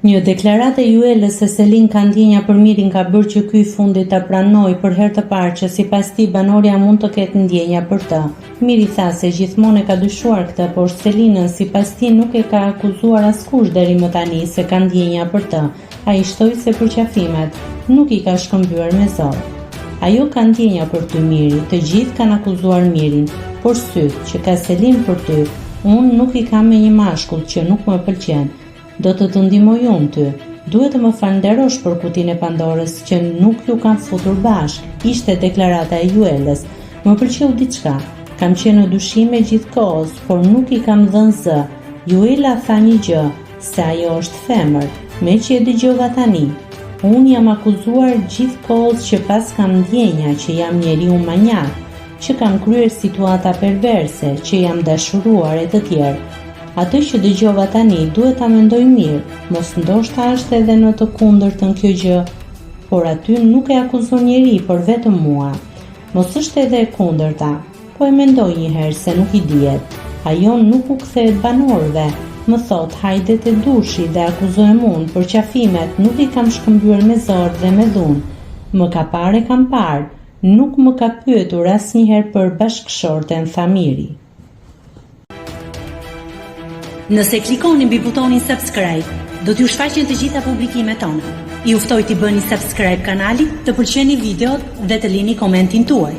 Një deklaratë e Juelës se Selin ka ndjenja për mirin ka bërë që ky fundi ta pranoi për herë të parë që sipas tij banorja mund të ketë ndjenja për të. Miri tha se gjithmonë e ka dyshuar këtë, por Selinën sipas tij nuk e ka akuzuar askush deri më tani se ka ndjenja për të. Ai shtoi se për qafimet nuk i ka shkëmbyer me zor. Ajo ka ndjenja për ty Miri, të gjithë kanë akuzuar Mirin, por syt që ka Selin për ty, unë nuk i kam me një mashkull që nuk më pëlqen. Do të ndihmoj unë ty. Duhet të më falënderosh për kutinë e Pandorës që nuk ju kam futur bashk. Ishte deklarata e Juelës. Më pëlqeu diçka. Kam qenë në dyshime gjithkohës, por nuk i kam dhënë zë. Juela tha një gjë, se ajo është femër, me që e dëgjova tani. Unë jam akuzuar gjithkohës që pas kam ndjenja që jam njeriu manjak, që kam kryer situata perverse, që jam dashuruar e të tjerë. Atë që dëgjova tani duhet ta mendoj mirë, mos ndoshta është edhe në të kundërtën kjo gjë, por aty nuk e akuzon njeri, por vetëm mua. Mos është edhe e kundërta, po e mendoj një herë se nuk i dihet. Ajo nuk u kthehet banorëve, më thot hajde te dushi dhe akuzojmë unë për qafimet, nuk i kam shkëmbyer me zor dhe me dhunë. Më ka parë e kam parë, nuk më ka pyetur asnjëherë për bashkëshorten, tha Miri. Nëse klikoni mbi butonin subscribe, do t'ju shfaqen të gjitha publikimet tona. Ju ftoj t'i bëni subscribe kanalit, të pëlqeni videot dhe të lini komentin tuaj.